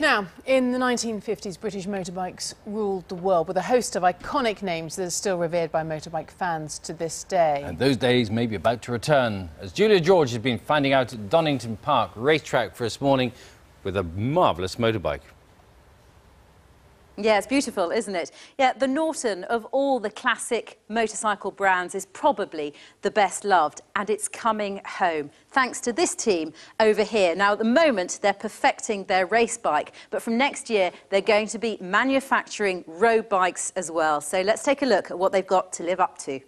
Now, in the 1950s, British motorbikes ruled the world with a host of iconic names that are still revered by motorbike fans to this day. And those days may be about to return, as Julia George has been finding out at Donington Park racetrack for us morning with a marvellous motorbike. Yeah, it's beautiful, isn't it? Yeah, the Norton of all the classic motorcycle brands is probably the best loved, and it's coming home, thanks to this team over here. Now, at the moment, they're perfecting their race bike, but from next year, they're going to be manufacturing road bikes as well. So let's take a look at what they've got to live up to.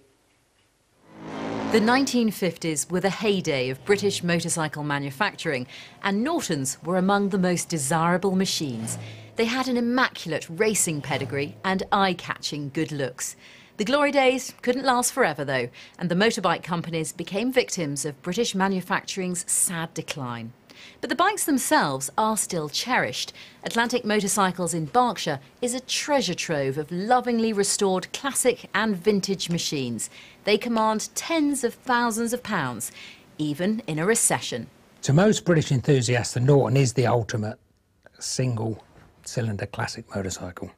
The 1950s were the heyday of British motorcycle manufacturing, and Nortons were among the most desirable machines. They had an immaculate racing pedigree and eye-catching good looks. The glory days couldn't last forever, though, and the motorbike companies became victims of British manufacturing's sad decline. But the bikes themselves are still cherished. Atlantic Motorcycles in Berkshire is a treasure trove of lovingly restored classic and vintage machines. They command tens of thousands of pounds, even in a recession. To most British enthusiasts, the Norton is the ultimate single-cylinder classic motorcycle.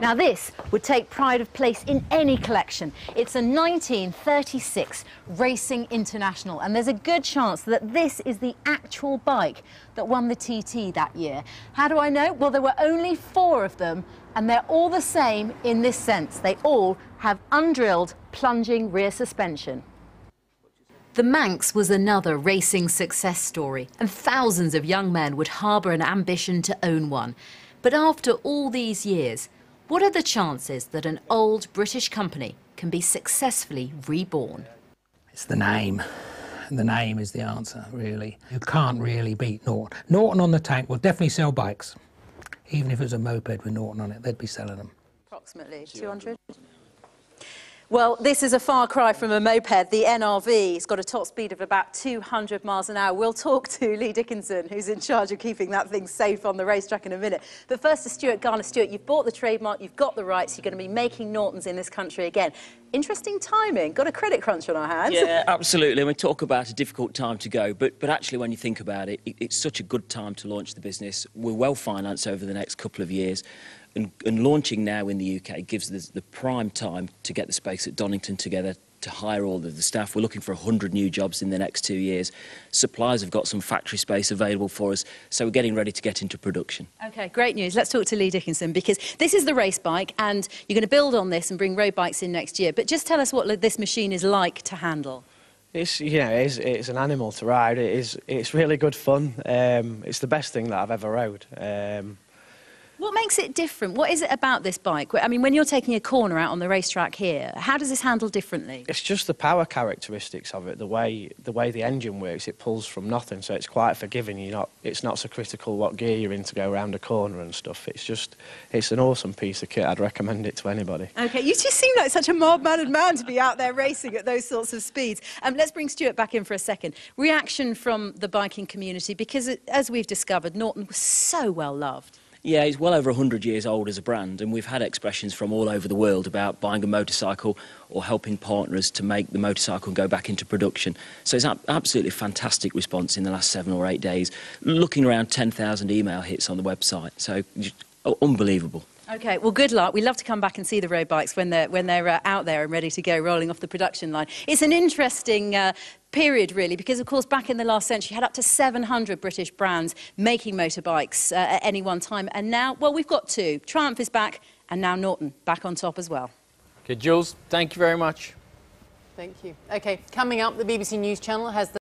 Now this would take pride of place in any collection. It's a 1936 Racing International, and there's a good chance that this is the actual bike that won the TT that year. How do I know? Well, there were only 4 of them, and they're all the same in this sense. They all have undrilled plunging rear suspension. The Manx was another racing success story, and thousands of young men would harbour an ambition to own one. But after all these years, what are the chances that an old British company can be successfully reborn? It's the name, and the name is the answer, really. You can't really beat Norton. Norton on the tank will definitely sell bikes. Even if it was a moped with Norton on it, they'd be selling them. Approximately 200. Well, this is a far cry from a moped. The NRV has got a top speed of about 200 miles an hour. We'll talk to Lee Dickinson, who's in charge of keeping that thing safe on the racetrack, in a minute. But first to Stuart Garner. Stuart, you've bought the trademark, you've got the rights, you're going to be making Nortons in this country again. Interesting timing. Got a credit crunch on our hands. Yeah, absolutely. And we talk about a difficult time to go, but actually when you think about it, it's such a good time to launch the business. We're well financed over the next couple of years. And launching now in the UK gives us the prime time to get the space at Donington together, to hire all of the staff. We're looking for 100 new jobs in the next 2 years. Suppliers have got some factory space available for us, so we're getting ready to get into production. OK, great news. Let's talk to Lee Dickinson, because this is the race bike, and you're going to build on this and bring road bikes in next year. But just tell us what this machine is like to handle. It's, you know, it's an animal to ride. It's really good fun. It's the best thing that I've ever rode. What makes it different? What is it about this bike? I mean, when you're taking a corner out on the racetrack here, how does this handle differently? It's just the power characteristics of it, the way the engine works. It pulls from nothing, so it's quite forgiving. It's not so critical what gear you're in to go around a corner and stuff. It's an awesome piece of kit. I'd recommend it to anybody. OK, you just seem like such a mild-mannered man to be out there racing at those sorts of speeds. Let's bring Stuart back in for a second. Reaction from the biking community, because as we've discovered, Norton was so well loved. Yeah, it's well over 100 years old as a brand, and we've had expressions from all over the world about buying a motorcycle or helping partners to make the motorcycle go back into production. So it's absolutely fantastic response in the last 7 or 8 days. Looking around 10,000 email hits on the website, so unbelievable. OK, well, good luck. We love to come back and see the road bikes when they're out there and ready to go, rolling off the production line. It's an interesting period, really, because, of course, back in the last century, you had up to 700 British brands making motorbikes at any one time. And now, well, we've got 2. Triumph is back, and now Norton back on top as well. OK, Jules, thank you very much. Thank you. OK, coming up, the BBC News Channel has the